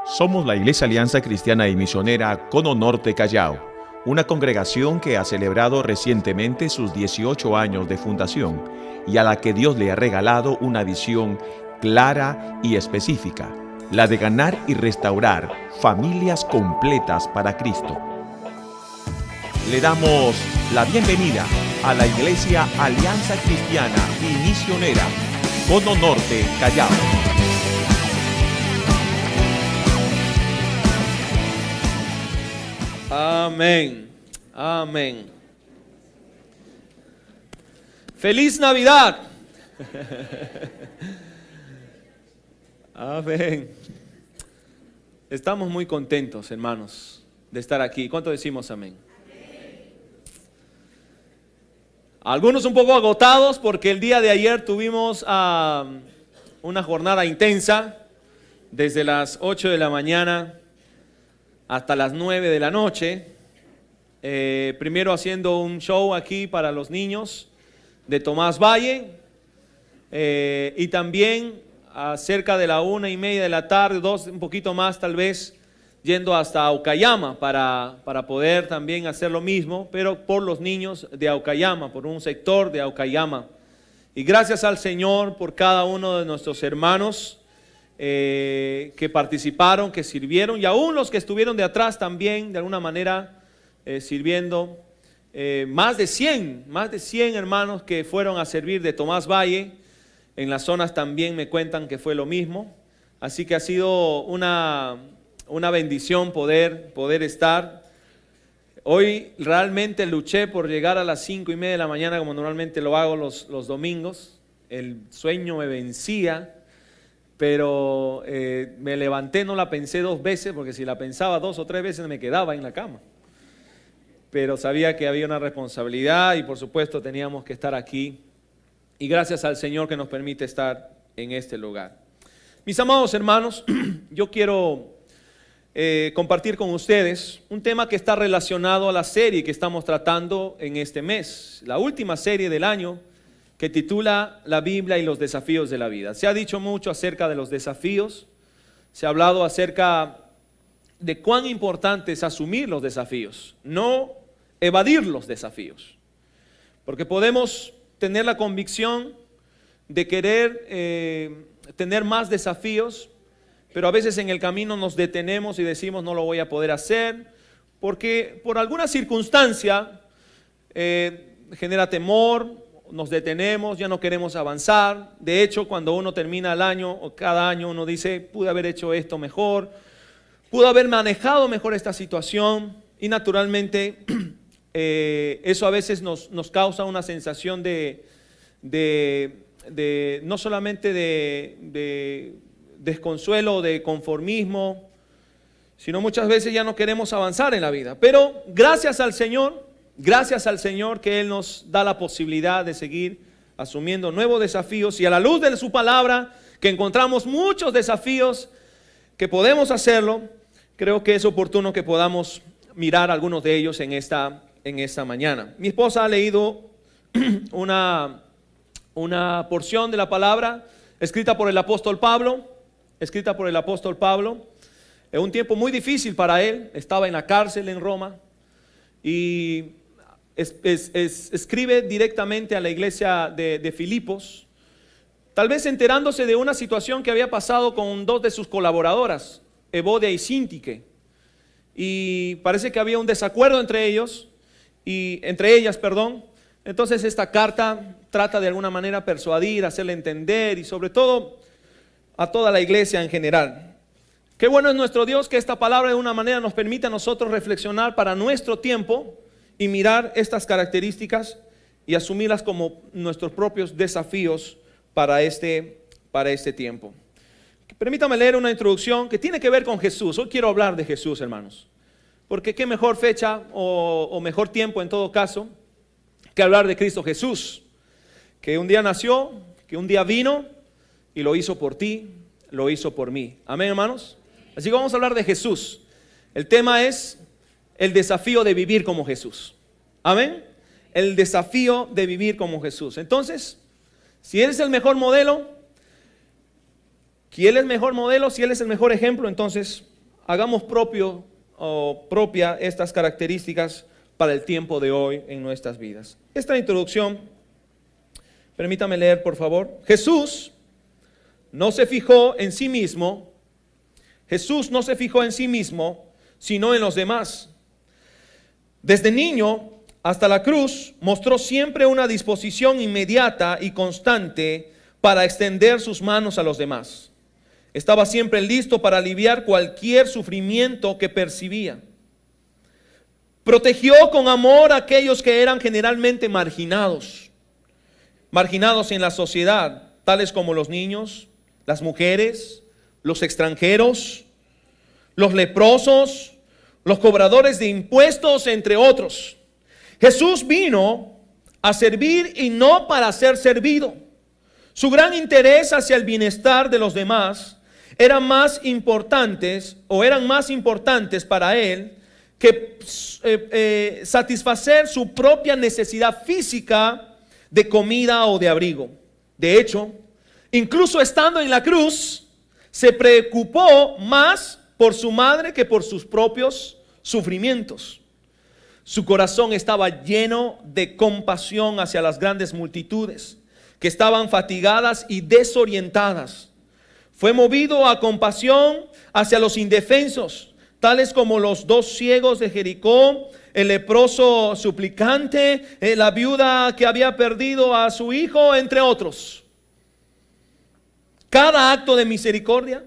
Somos la Iglesia Alianza Cristiana y Misionera Cono Norte Callao, una congregación que ha celebrado recientemente sus 18 años de fundación y a la que Dios le ha regalado una visión clara y específica, la de ganar y restaurar familias completas para Cristo. Le damos la bienvenida a la Iglesia Alianza Cristiana y Misionera Cono Norte Callao. Amén, amén. ¡Feliz Navidad! Amén. Estamos muy contentos, hermanos, de estar aquí. ¿Cuánto decimos amén? Algunos un poco agotados porque el día de ayer tuvimos una jornada intensa, desde las 8 de la mañana hasta las 9 de la noche, primero haciendo un show aquí para los niños de Tomás Valle, y también cerca de la 1:30 de la tarde, un poquito más tal vez, yendo hasta Aucayama para poder también hacer lo mismo, pero por los niños de Aucayama, por un sector de Aucayama. Y gracias al Señor por cada uno de nuestros hermanos que participaron, que sirvieron, y aún los que estuvieron de atrás también, de alguna manera, sirviendo. Más de 100 hermanos que fueron a servir de Tomás Valle. En las zonas también me cuentan que fue lo mismo. Así que ha sido una bendición poder estar. Hoy realmente luché por llegar a las 5:30 de la mañana, como normalmente lo hago los domingos. El sueño me vencía, pero me levanté, no la pensé 2 veces, porque si la pensaba 2 o 3 veces me quedaba en la cama. Pero sabía que había una responsabilidad y por supuesto teníamos que estar aquí. Y gracias al Señor que nos permite estar en este lugar. Mis amados hermanos, yo quiero compartir con ustedes un tema que está relacionado a la serie que estamos tratando en este mes, la última serie del año, que titula La Biblia y los desafíos de la vida. Se ha dicho mucho acerca de los desafíos, se ha hablado acerca de cuán importante es asumir los desafíos, no evadir los desafíos, porque podemos tener la convicción de querer tener más desafíos, pero a veces en el camino nos detenemos y decimos no lo voy a poder hacer, porque por alguna circunstancia genera temor, nos detenemos, ya no queremos avanzar. De hecho, cuando uno termina el año o cada año uno dice, pude haber hecho esto mejor, pude haber manejado mejor esta situación, y naturalmente eso a veces nos causa una sensación de no solamente de desconsuelo, de conformismo, sino muchas veces ya no queremos avanzar en la vida. Pero gracias al Señor que Él nos da la posibilidad de seguir asumiendo nuevos desafíos, y a la luz de su palabra que encontramos muchos desafíos que podemos hacerlo. Creo que es oportuno que podamos mirar algunos de ellos en esta mañana. Mi esposa ha leído una porción de la palabra escrita por el apóstol Pablo. En un tiempo muy difícil para él, estaba en la cárcel en Roma, y escribe directamente a la iglesia de Filipos, tal vez enterándose de una situación que había pasado con 2 de sus colaboradoras, Evodia y Síntique, y parece que había un desacuerdo entre ellas. Entonces esta carta trata de alguna manera persuadir, hacerle entender, y sobre todo a toda la iglesia en general. Qué bueno es nuestro Dios, que esta palabra de una manera nos permite a nosotros reflexionar para nuestro tiempo y mirar estas características y asumirlas como nuestros propios desafíos para este tiempo. Permítame leer una introducción que tiene que ver con Jesús. Hoy quiero hablar de Jesús, hermanos, porque qué mejor fecha o mejor tiempo en todo caso que hablar de Cristo Jesús, que un día nació, que un día vino y lo hizo por ti, lo hizo por mí. Amén, hermanos. Así que vamos a hablar de Jesús. El tema es el desafío de vivir como Jesús. Amén. El desafío de vivir como Jesús. Entonces, si Él es el mejor modelo, si Él es el mejor ejemplo, entonces hagamos propia estas características para el tiempo de hoy en nuestras vidas. Esta introducción, permítame leer por favor. Jesús no se fijó en sí mismo. Jesús no se fijó en sí mismo, sino en los demás. Desde niño hasta la cruz mostró siempre una disposición inmediata y constante para extender sus manos a los demás. Estaba siempre listo para aliviar cualquier sufrimiento que percibía. Protegió con amor a aquellos que eran generalmente marginados en la sociedad, tales como los niños, las mujeres, los extranjeros, los leprosos, los cobradores de impuestos, entre otros. Jesús vino a servir y no para ser servido. Su gran interés hacia el bienestar de los demás eran más importantes para él que satisfacer su propia necesidad física de comida o de abrigo. De hecho, incluso estando en la cruz, se preocupó más por su madre que por sus propios sufrimientos. Su corazón estaba lleno de compasión hacia las grandes multitudes que estaban fatigadas y desorientadas. Fue movido a compasión hacia los indefensos, tales como los 2 ciegos de Jericó, el leproso suplicante, la viuda que había perdido a su hijo, entre otros. Cada acto de misericordia,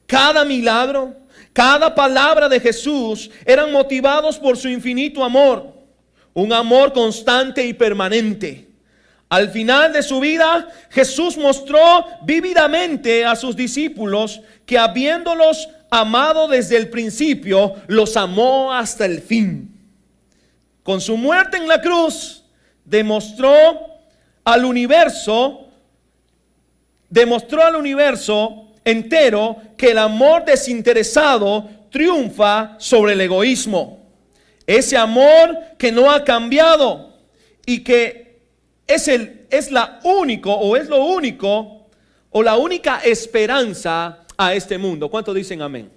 cada milagro, cada palabra de Jesús eran motivados por su infinito amor, un amor constante y permanente. Al final de su vida, Jesús mostró vívidamente a sus discípulos que habiéndolos amado desde el principio, los amó hasta el fin. Con su muerte en la cruz, demostró al universo entero que el amor desinteresado triunfa sobre el egoísmo. Ese amor que no ha cambiado y que es la única esperanza a este mundo. ¿Cuántos dicen amén?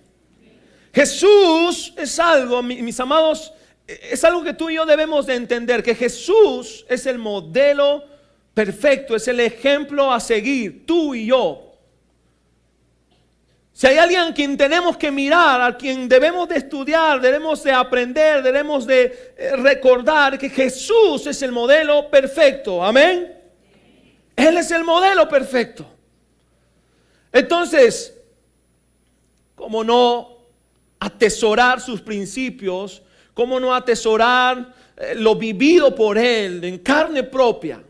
Jesús es algo, mis amados, es algo que tú y yo debemos de entender, que Jesús es el modelo perfecto, es el ejemplo a seguir, tú y yo. Si hay alguien a quien tenemos que mirar, a quien debemos de estudiar, debemos de aprender, debemos de recordar que Jesús es el modelo perfecto. Amén. Él es el modelo perfecto. Entonces, ¿cómo no atesorar sus principios? ¿Cómo no atesorar lo vivido por Él en carne propia?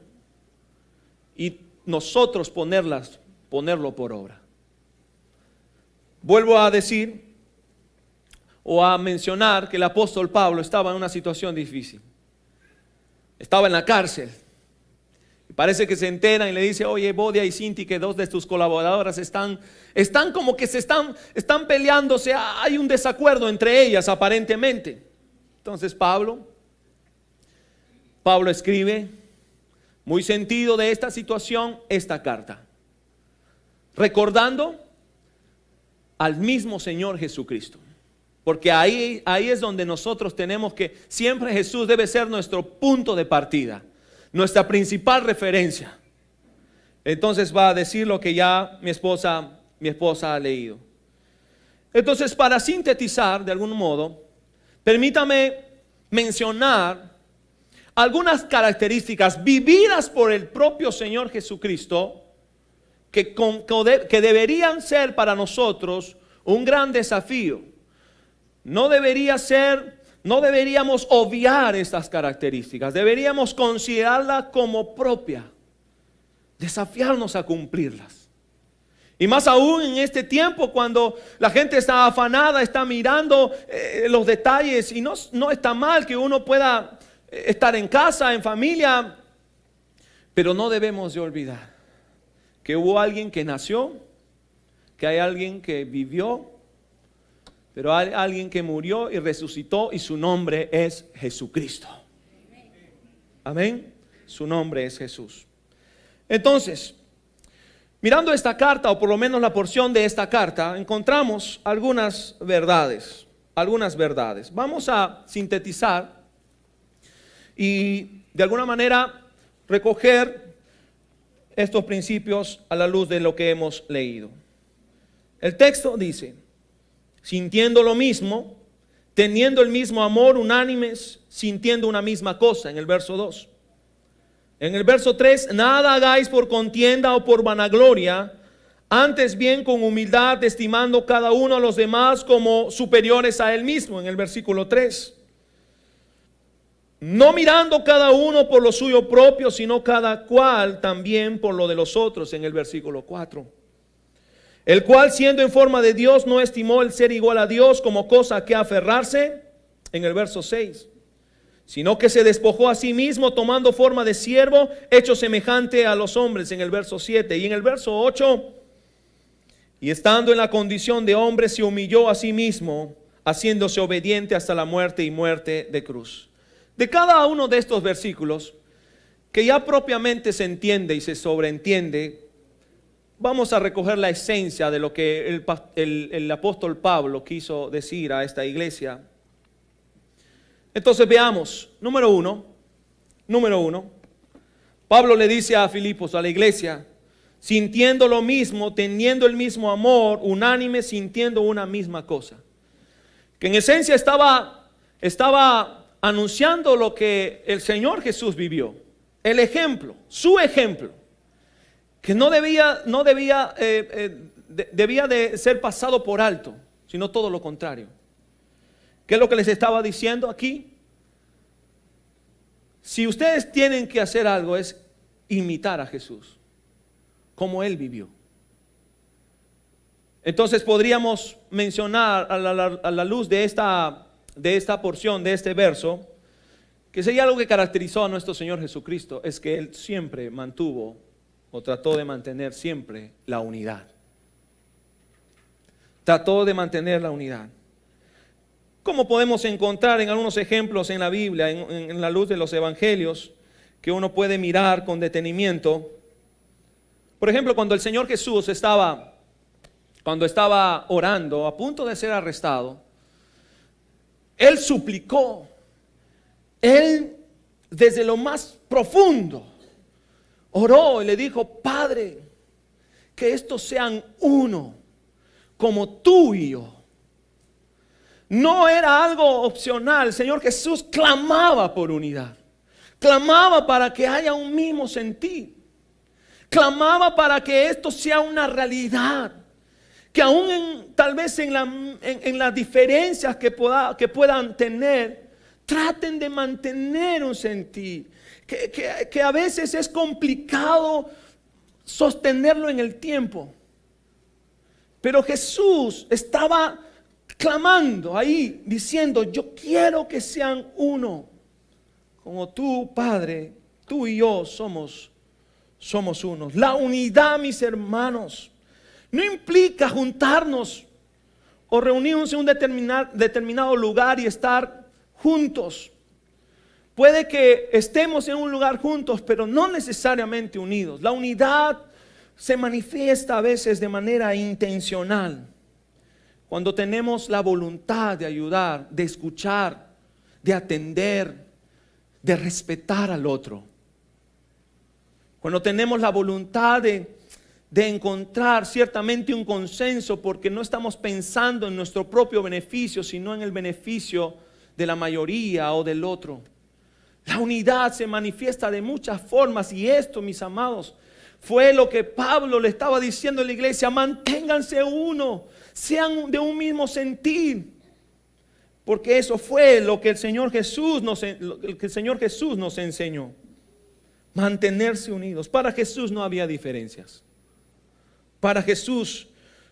Y nosotros ponerlo por obra. Vuelvo a decir o a mencionar que el apóstol Pablo estaba en una situación difícil. Estaba en la cárcel. Y parece que se enteran y le dice: oye, Bodia y Cinti, que 2 de tus colaboradoras están como que están peleándose. Hay un desacuerdo entre ellas aparentemente. Entonces Pablo escribe, muy sentido de esta situación, esta carta, recordando al mismo Señor Jesucristo. Porque ahí es donde nosotros tenemos que, siempre Jesús debe ser nuestro punto de partida, nuestra principal referencia. Entonces va a decir lo que ya mi esposa ha leído. Entonces, para sintetizar de algún modo, permítame mencionar algunas características vividas por el propio Señor Jesucristo que deberían ser para nosotros un gran desafío. No deberíamos obviar estas características, deberíamos considerarlas como propia, desafiarnos a cumplirlas. Y más aún en este tiempo, cuando la gente está afanada, está mirando los detalles, y no está mal que uno pueda estar en casa, en familia, pero no debemos de olvidar que hubo alguien que nació, que hay alguien que vivió, pero hay alguien que murió y resucitó, y su nombre es Jesucristo. Amén. Su nombre es Jesús. Entonces, Mirando esta carta, o por lo menos la porción de esta carta, encontramos algunas verdades. Vamos a sintetizar y de alguna manera recoger estos principios a la luz de lo que hemos leído. El texto dice: sintiendo lo mismo, teniendo el mismo amor, unánimes, sintiendo una misma cosa, en el verso 2. En el verso 3, nada hagáis por contienda o por vanagloria, antes bien con humildad, estimando cada uno a los demás como superiores a él mismo, en el versículo 3. No mirando cada uno por lo suyo propio, sino cada cual también por lo de los otros, en el versículo 4. El cual, siendo en forma de Dios, no estimó el ser igual a Dios como cosa a que aferrarse, en el verso 6. Sino que se despojó a sí mismo, tomando forma de siervo, hecho semejante a los hombres, en el verso 7. Y en el verso 8, y estando en la condición de hombre, se humilló a sí mismo, haciéndose obediente hasta la muerte y muerte de cruz. De cada uno de estos versículos, que ya propiamente se entiende y se sobreentiende, vamos a recoger la esencia de lo que el apóstol Pablo quiso decir a esta iglesia. Entonces veamos, número uno, Pablo le dice a Filipos, a la iglesia, sintiendo lo mismo, teniendo el mismo amor, unánime, sintiendo una misma cosa. Que en esencia estaba anunciando lo que el Señor Jesús vivió, el ejemplo, su ejemplo, que debía de ser pasado por alto, sino todo lo contrario. ¿Qué es lo que les estaba diciendo aquí? Si ustedes tienen que hacer algo, es imitar a Jesús, como Él vivió. Entonces podríamos mencionar a la luz de esta porción, de este verso, que sería algo que caracterizó a nuestro Señor Jesucristo, es que Él siempre mantuvo o trató de mantener siempre la unidad. Trató de mantener la unidad. Como podemos encontrar en algunos ejemplos en la Biblia, en la luz de los evangelios, que uno puede mirar con detenimiento. Por ejemplo, cuando el Señor Jesús estaba orando, a punto de ser arrestado, Él suplicó, Él desde lo más profundo oró y le dijo: Padre, que estos sean uno, como tú y yo. No era algo opcional. El Señor Jesús clamaba por unidad. Clamaba para que haya un mismo sentir. Clamaba para que esto sea una realidad. Que aún tal vez en las diferencias que puedan tener, traten de mantener un sentir. Que a veces es complicado sostenerlo en el tiempo. Pero Jesús estaba clamando ahí, diciendo: yo quiero que sean uno, como tú, Padre, tú y yo somos unos. La unidad, mis hermanos, no implica juntarnos o reunirnos en un determinado lugar y estar juntos. Puede que estemos en un lugar juntos, pero no necesariamente unidos. La unidad se manifiesta a veces de manera intencional. Cuando tenemos la voluntad de ayudar, de escuchar, de atender, de respetar al otro. Cuando tenemos la voluntad de encontrar ciertamente un consenso, porque no estamos pensando en nuestro propio beneficio, sino en el beneficio de la mayoría o del otro. La unidad se manifiesta de muchas formas, y esto, mis amados, fue lo que Pablo le estaba diciendo a la iglesia: manténganse uno, sean de un mismo sentir, porque eso fue lo que el Señor Jesús nos enseñó. Mantenerse unidos. Para Jesús no había diferencias. Para Jesús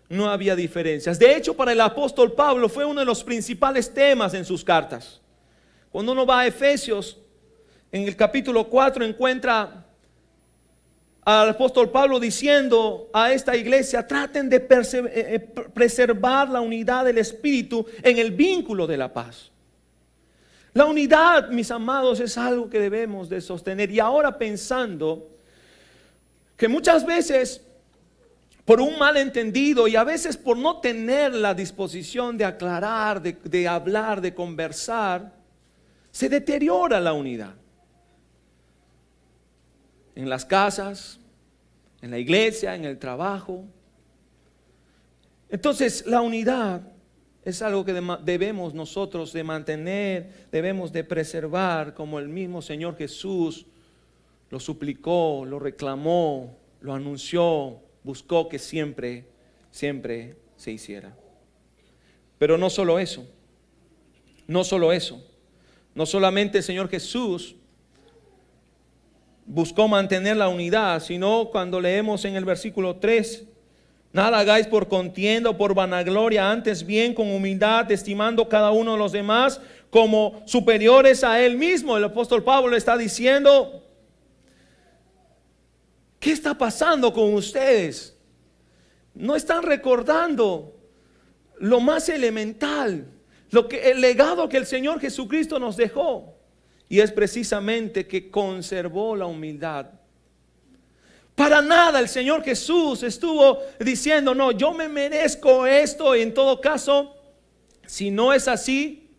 no había diferencias. De hecho, para el apóstol Pablo fue uno de los principales temas en sus cartas. Cuando uno va a Efesios, en el capítulo 4 encuentra al apóstol Pablo diciendo a esta iglesia: traten de preservar la unidad del Espíritu en el vínculo de la paz. La unidad, mis amados, es algo que debemos de sostener. Y ahora pensando que muchas veces por un malentendido y a veces por no tener la disposición de aclarar, de hablar, de conversar, se deteriora la unidad. En las casas, en la iglesia, en el trabajo. Entonces la unidad es algo que debemos nosotros de mantener, debemos de preservar, como el mismo Señor Jesús lo suplicó, lo reclamó, lo anunció, buscó que siempre se hiciera. Pero no solo eso, no solamente el Señor Jesús buscó mantener la unidad, sino cuando leemos en el versículo 3, nada hagáis por contienda o por vanagloria, antes bien con humildad, estimando cada uno de los demás como superiores a él mismo. El apóstol Pablo le está diciendo, ¿qué está pasando con ustedes? No están recordando lo más elemental, el legado que el Señor Jesucristo nos dejó. Y es precisamente que conservó la humildad. Para nada el Señor Jesús estuvo diciendo, no, yo me merezco esto. Y en todo caso, si no es así,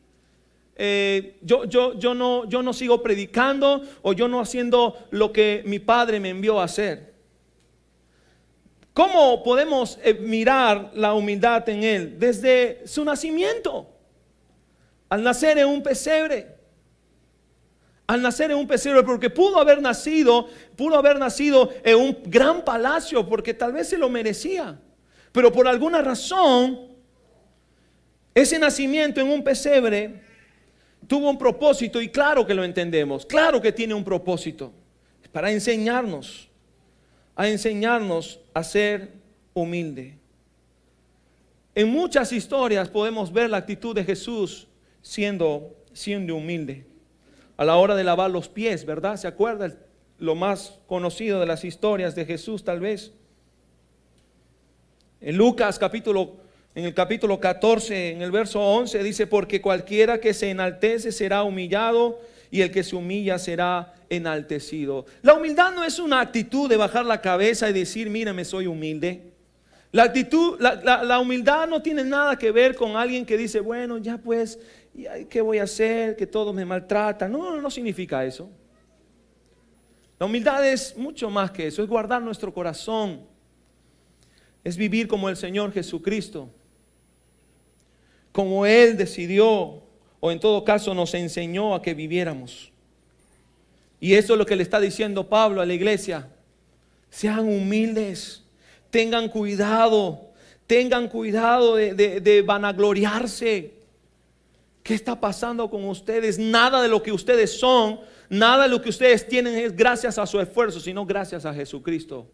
yo no sigo predicando, o yo no haciendo lo que mi Padre me envió a hacer. ¿Cómo podemos mirar la humildad en Él? Desde su nacimiento, al nacer en un pesebre. Al nacer en un pesebre, porque pudo haber nacido en un gran palacio, porque tal vez se lo merecía. Pero por alguna razón, ese nacimiento en un pesebre tuvo un propósito, y claro que lo entendemos, claro que tiene un propósito, para enseñarnos a ser humilde. En muchas historias podemos ver la actitud de Jesús siendo humilde. A la hora de lavar los pies, ¿verdad? ¿Se acuerda? Lo más conocido de las historias de Jesús, tal vez. En Lucas en el capítulo 14, en el verso 11, dice, porque cualquiera que se enaltece será humillado, y el que se humilla será enaltecido. La humildad no es una actitud de bajar la cabeza y decir, mírame, soy humilde. La humildad no tiene nada que ver con alguien que dice, bueno, ya pues, ¿qué voy a hacer? Que todos me maltratan. No significa eso. La humildad es mucho más que eso. Es guardar nuestro corazón. Es vivir como el Señor Jesucristo. Como Él decidió, o en todo caso nos enseñó a que viviéramos. Y eso es lo que le está diciendo Pablo a la iglesia. Sean humildes. Tengan cuidado de vanagloriarse. ¿Qué está pasando con ustedes? Nada de lo que ustedes son, nada de lo que ustedes tienen es gracias a su esfuerzo, sino gracias a Jesucristo.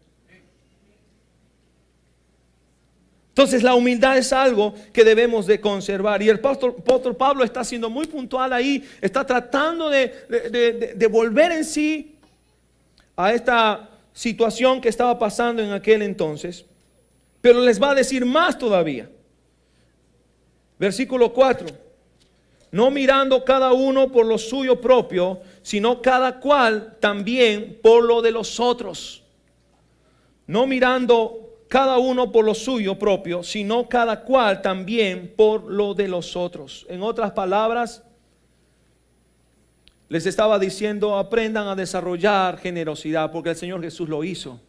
Entonces la humildad es algo que debemos de conservar. Y el apóstol Pablo está siendo muy puntual ahí, está tratando de volver en sí a esta situación que estaba pasando en aquel entonces. Pero les va a decir más todavía. Versículo 4. No mirando cada uno por lo suyo propio, sino cada cual también por lo de los otros. No mirando cada uno por lo suyo propio, sino cada cual también por lo de los otros. En otras palabras, les estaba diciendo, aprendan a desarrollar generosidad, porque el Señor Jesús lo hizo.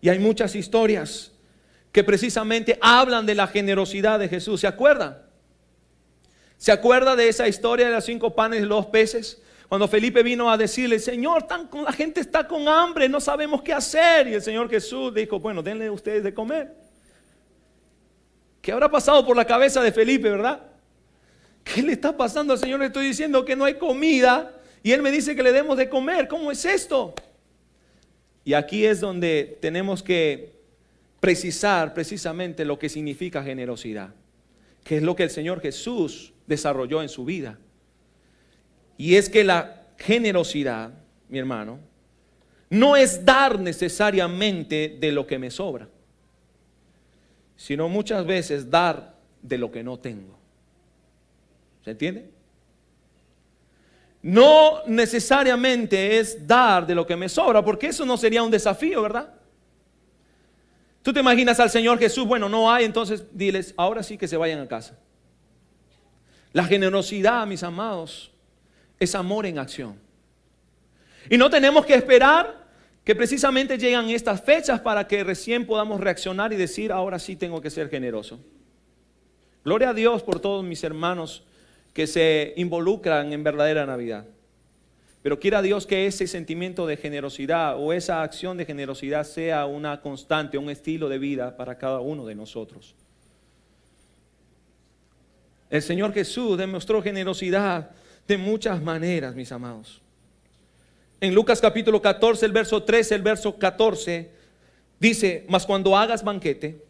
Y hay muchas historias que precisamente hablan de la generosidad de Jesús. ¿Se acuerdan? ¿Se acuerda de esa historia de los 5 panes y los 2 peces? Cuando Felipe vino a decirle, Señor, la gente está con hambre, no sabemos qué hacer. Y el Señor Jesús dijo, bueno, denle ustedes de comer. ¿Qué habrá pasado por la cabeza de Felipe, verdad? ¿Qué le está pasando al Señor? Le estoy diciendo que no hay comida y Él me dice que le demos de comer. ¿Cómo es esto? Y aquí es donde tenemos que precisar precisamente lo que significa generosidad, que es lo que el Señor Jesús desarrolló en su vida. Y es que la generosidad, mi hermano, no es dar necesariamente de lo que me sobra, sino muchas veces dar de lo que no tengo. ¿Se entiende? No necesariamente es dar de lo que me sobra, porque eso no sería un desafío, ¿verdad? Tú te imaginas al Señor Jesús, bueno, no hay, entonces diles, ahora sí que se vayan a casa. La generosidad, mis amados, es amor en acción. Y no tenemos que esperar que precisamente llegan estas fechas para que recién podamos reaccionar y decir, ahora sí tengo que ser generoso. Gloria a Dios por todos mis hermanos que se involucran en verdadera Navidad. Pero quiera Dios que ese sentimiento de generosidad o esa acción de generosidad sea una constante, un estilo de vida para cada uno de nosotros. El Señor Jesús demostró generosidad de muchas maneras, mis amados. En Lucas capítulo 14, el verso 13, el verso 14, dice, mas cuando hagas banquete,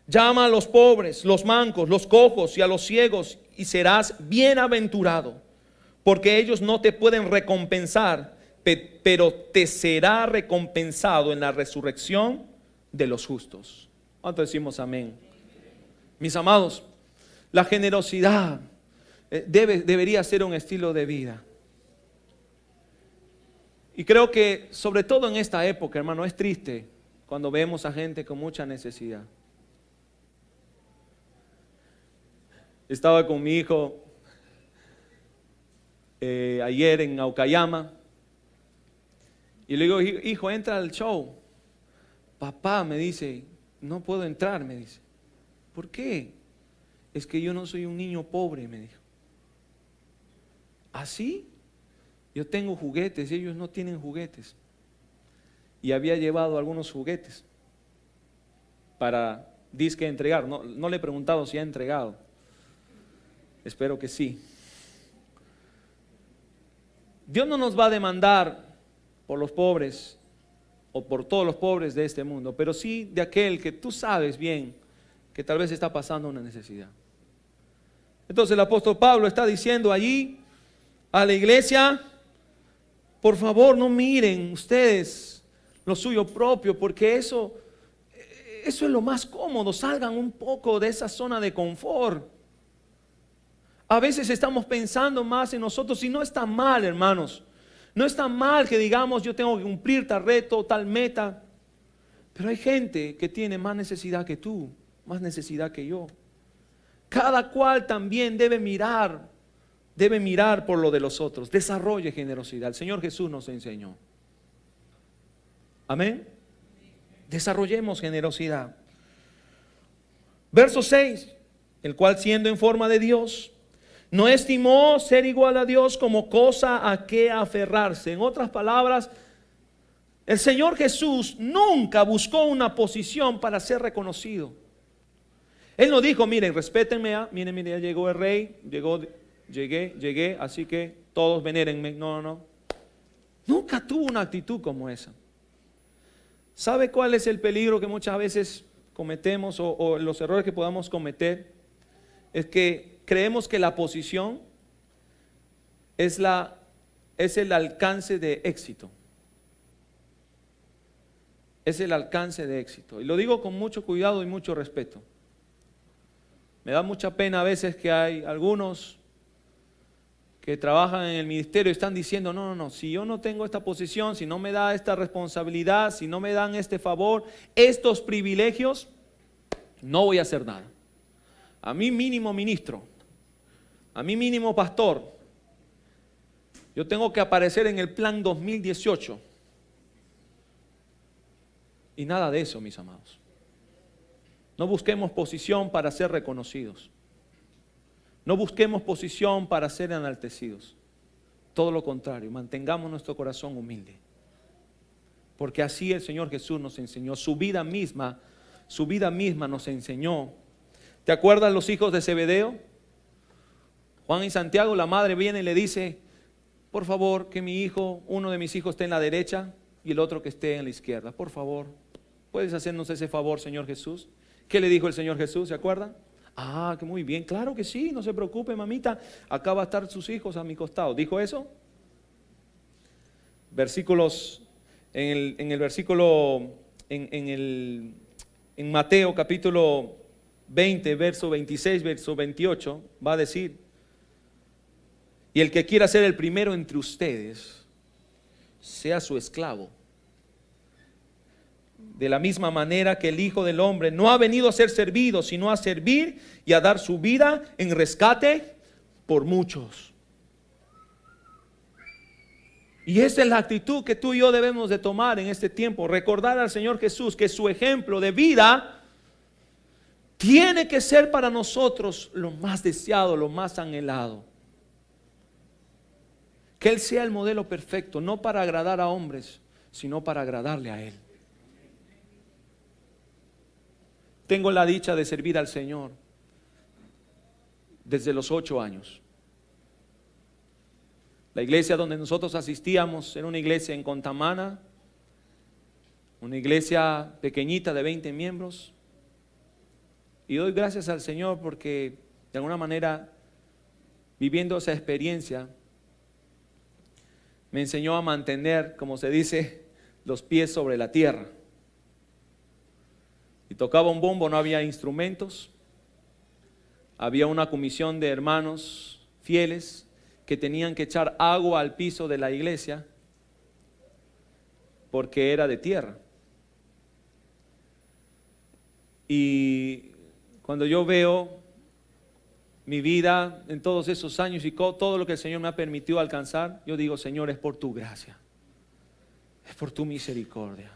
llama a los pobres, los mancos, los cojos y a los ciegos, y serás bienaventurado, porque ellos no te pueden recompensar, pero te será recompensado en la resurrección de los justos. ¿Cuánto decimos amén? Mis amados, la generosidad debería ser un estilo de vida. Y creo que sobre todo en esta época, hermano, es triste cuando vemos a gente con mucha necesidad. Estaba con mi hijo ayer en Aucayama y le digo, hijo, entra al show. Papá, me dice, no puedo entrar, me dice. ¿Por qué? Es que yo no soy un niño pobre, me dijo. ¿Así? Yo tengo juguetes y ellos no tienen juguetes. Y había llevado algunos juguetes para disque entregar. No le he preguntado si ha entregado. Espero que sí. Dios no nos va a demandar por los pobres o por todos los pobres de este mundo, pero sí de aquel que tú sabes bien que tal vez está pasando una necesidad. Entonces el apóstol Pablo está diciendo allí a la iglesia, por favor no miren ustedes lo suyo propio, porque eso es lo más cómodo. Salgan un poco de esa zona de confort. A veces estamos pensando más en nosotros y no está mal, hermanos. No está mal que digamos yo tengo que cumplir tal reto, tal meta. Pero hay gente que tiene más necesidad que tú, más necesidad que yo. Cada cual también debe mirar por lo de los otros. Desarrolle generosidad. El Señor Jesús nos enseñó. Amén. Desarrollemos generosidad. Verso 6. El cual siendo en forma de Dios, no estimó ser igual a Dios como cosa a que aferrarse. En otras palabras, el Señor Jesús nunca buscó una posición para ser reconocido. Él no dijo, miren, respétenme, miren, ya llegó el rey, llegué, así que todos venérenme. No. Nunca tuvo una actitud como esa. ¿Sabe cuál es el peligro que muchas veces cometemos o los errores que podamos cometer? Es que creemos que la posición es el alcance de éxito. Es el alcance de éxito. Y lo digo con mucho cuidado y mucho respeto. Me da mucha pena a veces que hay algunos que trabajan en el ministerio y están diciendo, no, si yo no tengo esta posición, si no me da esta responsabilidad, si no me dan este favor, estos privilegios, no voy a hacer nada. A mí mínimo ministro, a mí mínimo pastor, yo tengo que aparecer en el plan 2018. Y nada de eso, mis amados. No busquemos posición para ser reconocidos. No busquemos posición para ser enaltecidos. Todo lo contrario, mantengamos nuestro corazón humilde. Porque así el Señor Jesús nos enseñó. Su vida misma nos enseñó. ¿Te acuerdas los hijos de Zebedeo? Juan y Santiago, la madre viene y le dice, por favor, que mi hijo, uno de mis hijos esté en la derecha y el otro que esté en la izquierda. Por favor, ¿puedes hacernos ese favor, Señor Jesús? ¿Qué le dijo el Señor Jesús? ¿Se acuerdan? Que muy bien, claro que sí, no se preocupe, mamita, acá va a estar sus hijos a mi costado. ¿Dijo eso? Versículos, en Mateo capítulo 20, verso 26, verso 28, va a decir, y el que quiera ser el primero entre ustedes, sea su esclavo. De la misma manera que el Hijo del Hombre no ha venido a ser servido, sino a servir y a dar su vida en rescate por muchos. Y esa es la actitud que tú y yo debemos de tomar en este tiempo. Recordar al Señor Jesús que su ejemplo de vida tiene que ser para nosotros lo más deseado, lo más anhelado. Que Él sea el modelo perfecto, no para agradar a hombres, sino para agradarle a Él. Tengo la dicha de servir al Señor desde los 8 años. La iglesia donde nosotros asistíamos era una iglesia en Contamana, una iglesia pequeñita de 20 miembros. Y doy gracias al Señor porque de alguna manera, viviendo esa experiencia, me enseñó a mantener, como se dice, los pies sobre la tierra. Y tocaba un bombo, no había instrumentos. Había una comisión de hermanos fieles que tenían que echar agua al piso de la iglesia porque era de tierra. Y cuando yo veo mi vida en todos esos años y todo lo que el Señor me ha permitido alcanzar, yo digo, Señor, es por tu gracia, es por tu misericordia.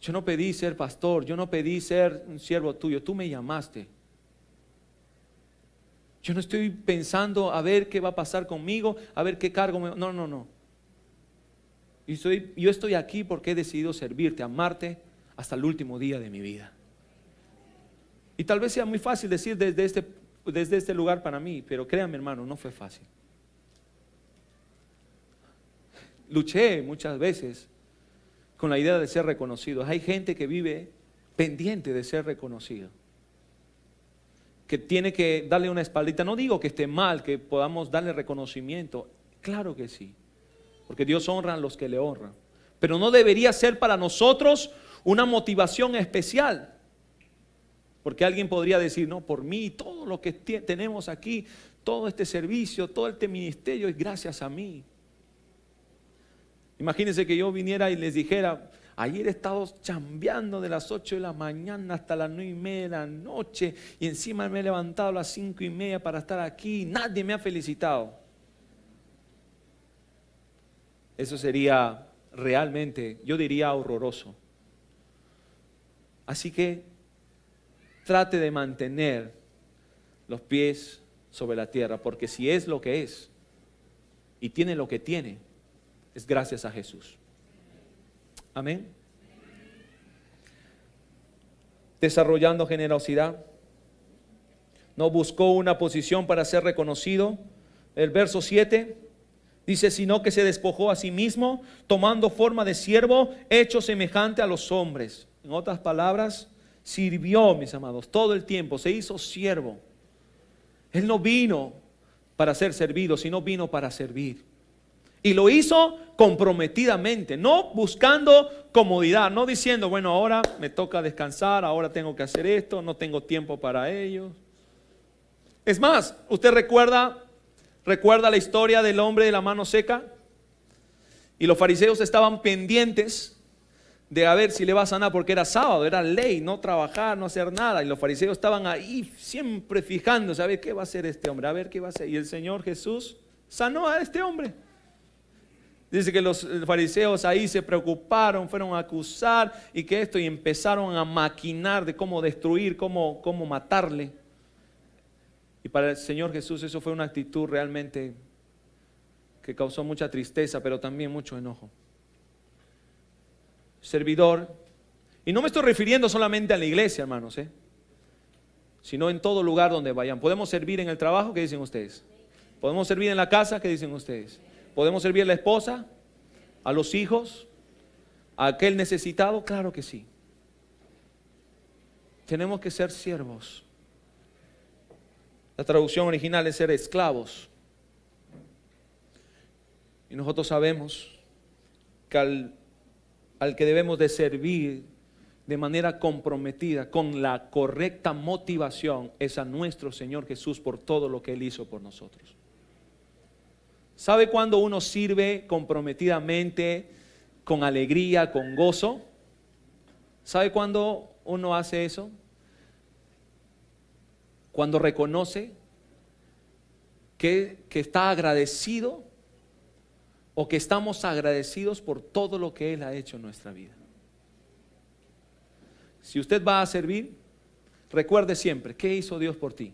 Yo no pedí ser pastor, yo no pedí ser un siervo tuyo, tú me llamaste. Yo no estoy pensando a ver qué va a pasar conmigo, a ver qué cargo me... No. Yo estoy aquí porque he decidido servirte, amarte hasta el último día de mi vida. Y tal vez sea muy fácil decir desde este lugar para mí, pero créanme, hermano, no fue fácil. Luché muchas veces con la idea de ser reconocido. Hay gente que vive pendiente de ser reconocido, que tiene que darle una espaldita. No digo que esté mal que podamos darle reconocimiento, claro que sí, porque Dios honra a los que le honran, pero no debería ser para nosotros una motivación especial. Porque alguien podría decir, no, por mí, todo lo que tenemos aquí, todo este servicio, todo este ministerio es gracias a mí. Imagínense que yo viniera y les dijera, ayer he estado chambeando de las 8 de la mañana hasta las 9:30 de la noche y encima me he levantado a las 5:30 para estar aquí, nadie me ha felicitado. Eso sería realmente, yo diría, horroroso. Así que trate de mantener los pies sobre la tierra, porque si es lo que es y tiene lo que tiene, es gracias a Jesús. Amén. Desarrollando generosidad. No buscó una posición para ser reconocido. El verso 7 dice, sino que se despojó a sí mismo, tomando forma de siervo, hecho semejante a los hombres. En otras palabras, sirvió, mis amados, todo el tiempo, se hizo siervo. Él no vino para ser servido, sino vino para servir. Y lo hizo comprometidamente, no buscando comodidad, no diciendo, bueno, ahora me toca descansar, ahora tengo que hacer esto, no tengo tiempo para ello. Es más, ¿usted recuerda la historia del hombre de la mano seca? Y los fariseos estaban pendientes de a ver si le va a sanar, porque era sábado, era ley, no trabajar, no hacer nada. Y los fariseos estaban ahí siempre fijándose, a ver qué va a hacer este hombre, a ver qué va a hacer. Y el Señor Jesús sanó a este hombre. Dice que los fariseos ahí se preocuparon, fueron a acusar y empezaron a maquinar de cómo destruir, cómo matarle. Y para el Señor Jesús eso fue una actitud realmente que causó mucha tristeza, pero también mucho enojo. Servidor, y no me estoy refiriendo solamente a la iglesia, hermanos, sino en todo lugar donde vayan. ¿Podemos servir en el trabajo? ¿Qué dicen ustedes? ¿Podemos servir en la casa? ¿Qué dicen ustedes? ¿Podemos servir a la esposa? ¿A los hijos? ¿A aquel necesitado? Claro que sí. Tenemos que ser siervos. La traducción original es ser esclavos. Y nosotros sabemos que al que debemos de servir de manera comprometida, con la correcta motivación, es a nuestro Señor Jesús por todo lo que Él hizo por nosotros. ¿Sabe cuándo uno sirve comprometidamente con alegría, con gozo. ¿Sabe cuándo uno hace eso? Cuando reconoce que está agradecido o que estamos agradecidos por todo lo que Él ha hecho en nuestra vida. Si usted va a servir, recuerde siempre, ¿qué hizo Dios por ti?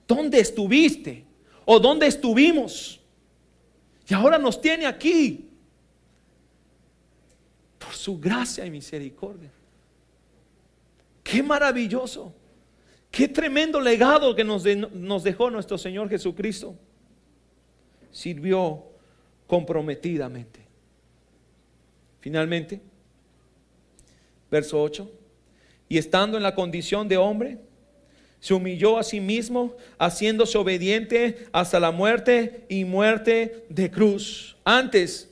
¿Dónde estuviste? ¿O dónde estuvimos? Y ahora nos tiene aquí por su gracia y misericordia. Qué maravilloso, qué tremendo legado que nos dejó nuestro Señor Jesucristo. Sirvió comprometidamente. Finalmente, verso 8, y estando en la condición de hombre, se humilló a sí mismo, haciéndose obediente hasta la muerte y muerte de cruz. Antes,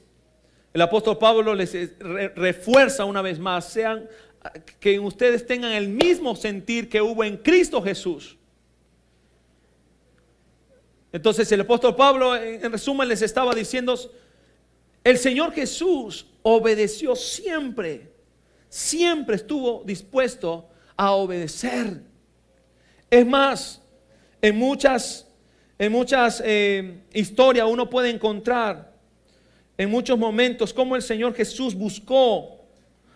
el apóstol Pablo les refuerza una vez más, que ustedes tengan el mismo sentir que hubo en Cristo Jesús. Entonces el apóstol Pablo, en resumen, les estaba diciendo, el Señor Jesús obedeció siempre, siempre estuvo dispuesto a obedecer. Es más, en muchas historias uno puede encontrar en muchos momentos cómo el Señor Jesús buscó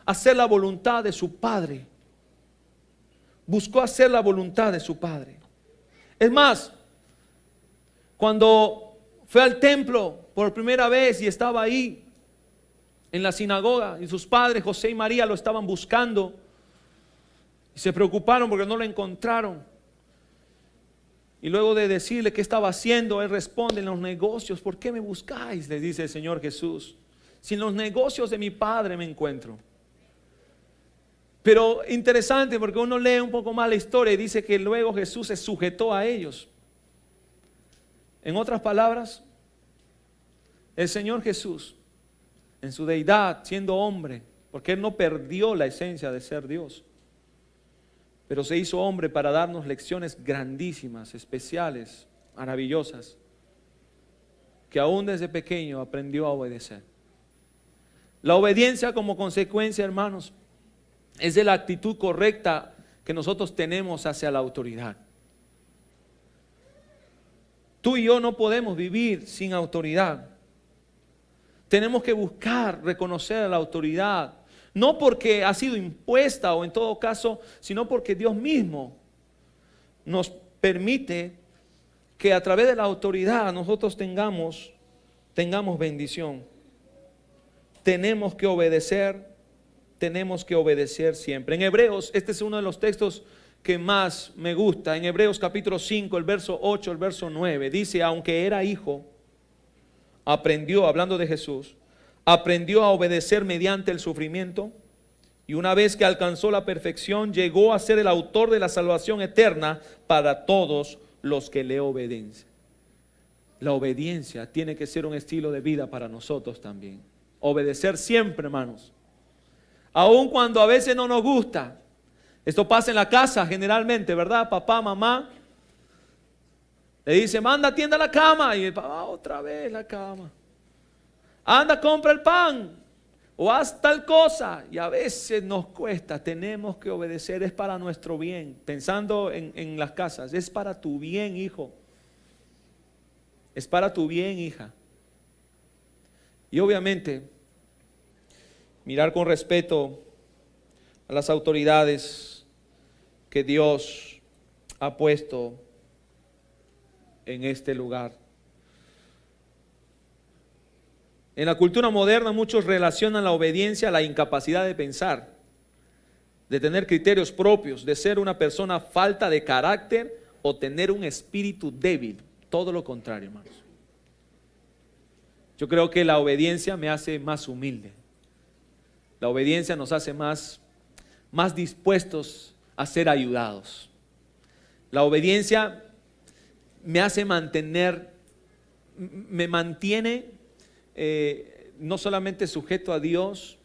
hacer la voluntad de su Padre. Buscó hacer la voluntad de su Padre. Es más, cuando fue al templo por primera vez y estaba ahí en la sinagoga y sus padres José y María lo estaban buscando y se preocuparon porque no lo encontraron. Y luego de decirle qué estaba haciendo, él responde: en los negocios, ¿por qué me buscáis?, les dice el Señor Jesús. Si en los negocios de mi Padre me encuentro. Pero interesante, porque uno lee un poco más la historia y dice que luego Jesús se sujetó a ellos. En otras palabras, el Señor Jesús, en su deidad, siendo hombre, porque Él no perdió la esencia de ser Dios, pero se hizo hombre para darnos lecciones grandísimas, especiales, maravillosas, que aún desde pequeño aprendió a obedecer. La obediencia, como consecuencia, hermanos, es de la actitud correcta que nosotros tenemos hacia la autoridad. Tú y yo no podemos vivir sin autoridad. Tenemos que buscar reconocer a la autoridad, no porque ha sido impuesta o en todo caso, sino porque Dios mismo nos permite que a través de la autoridad nosotros tengamos bendición. Tenemos que obedecer siempre. En Hebreos, este es uno de los textos que más me gusta. En Hebreos capítulo 5, el verso 8, el verso 9, dice: aunque era hijo, aprendió, hablando de Jesús, aprendió a obedecer mediante el sufrimiento, y una vez que alcanzó la perfección, llegó a ser el autor de la salvación eterna para todos los que le obedecen. La obediencia tiene que ser un estilo de vida para nosotros también. Obedecer siempre, hermanos, aun cuando a veces no nos gusta. Esto pasa en la casa generalmente, ¿verdad? Papá, mamá le dice: manda, tienda la cama, y el papá: otra vez la cama. Anda, compra el pan, o haz tal cosa. Y a veces nos cuesta. Tenemos que obedecer, es para nuestro bien. Pensando en las casas, es para tu bien, hijo, es para tu bien, hija. Y obviamente mirar con respeto a las autoridades que Dios ha puesto en este lugar. En la cultura moderna muchos relacionan la obediencia a la incapacidad de pensar, de tener criterios propios, de ser una persona falta de carácter o tener un espíritu débil. Todo lo contrario, hermanos. Yo creo que la obediencia me hace más humilde. La obediencia nos hace más dispuestos a ser ayudados. La obediencia me mantiene no solamente sujeto a Dios,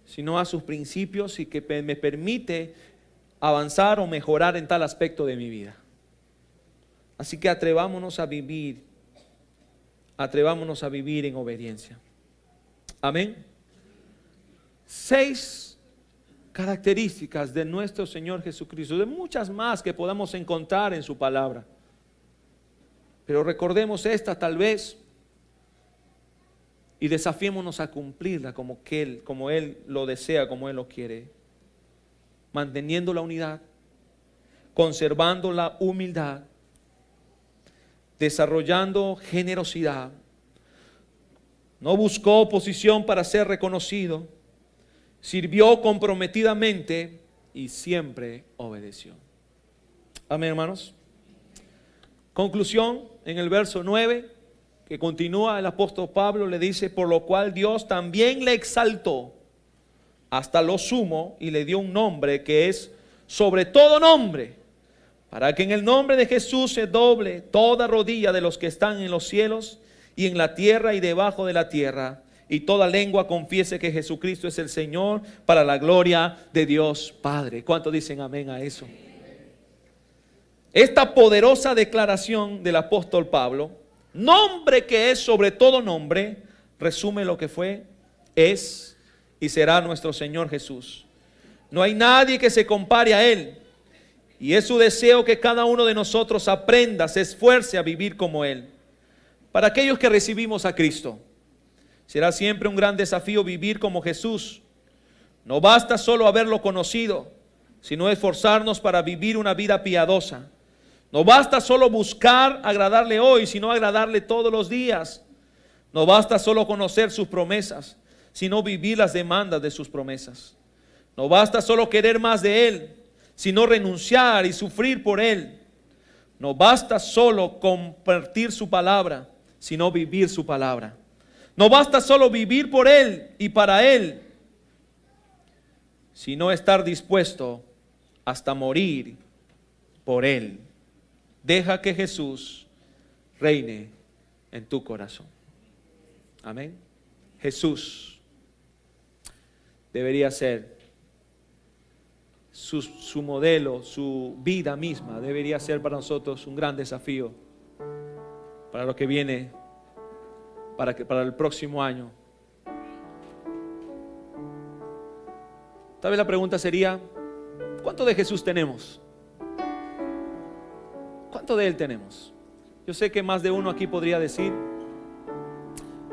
sino a sus principios, y que me permite avanzar o mejorar en tal aspecto de mi vida. Así que atrevámonos a vivir en obediencia. Amén. 6 características de nuestro Señor Jesucristo, de muchas más que podamos encontrar en su palabra. Pero recordemos esta tal vez y desafiémonos a cumplirla como Él lo desea, como Él lo quiere. Manteniendo la unidad, conservando la humildad, desarrollando generosidad. No buscó posición para ser reconocido, sirvió comprometidamente y siempre obedeció. Amén, hermanos. Conclusión, en el verso 9, que continúa el apóstol Pablo, le dice: por lo cual Dios también le exaltó hasta lo sumo y le dio un nombre que es sobre todo nombre, para que en el nombre de Jesús se doble toda rodilla de los que están en los cielos y en la tierra y debajo de la tierra, y toda lengua confiese que Jesucristo es el Señor, para la gloria de Dios Padre. ¿Cuántos dicen amén a eso? Esta poderosa declaración del apóstol Pablo, nombre que es sobre todo nombre, resume lo que fue, es y será nuestro Señor Jesús. No hay nadie que se compare a Él, y es su deseo que cada uno de nosotros aprenda, se esfuerce a vivir como Él. Para aquellos que recibimos a Cristo, será siempre un gran desafío vivir como Jesús. No basta solo haberlo conocido, sino esforzarnos para vivir una vida piadosa. No basta solo buscar agradarle hoy, sino agradarle todos los días. No basta solo conocer sus promesas, sino vivir las demandas de sus promesas. No basta solo querer más de Él, sino renunciar y sufrir por Él. No basta solo compartir su palabra, sino vivir su palabra. No basta solo vivir por Él y para Él, sino estar dispuesto hasta morir por Él. Deja que Jesús reine en tu corazón. Amén. Jesús debería ser su modelo, su vida misma debería ser para nosotros un gran desafío para lo que viene, para el próximo año. Tal vez la pregunta sería: ¿cuánto de Jesús tenemos? ¿Cuánto de Él tenemos? Yo sé que más de uno aquí podría decir: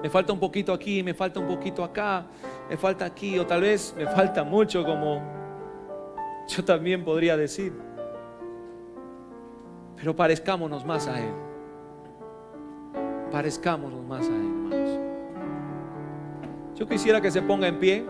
me falta un poquito aquí, me falta un poquito acá, me falta aquí, o tal vez me falta mucho, como yo también podría decir. Pero parezcámonos más a Él. Parezcámonos más a Él, hermanos. Yo quisiera que se ponga en pie.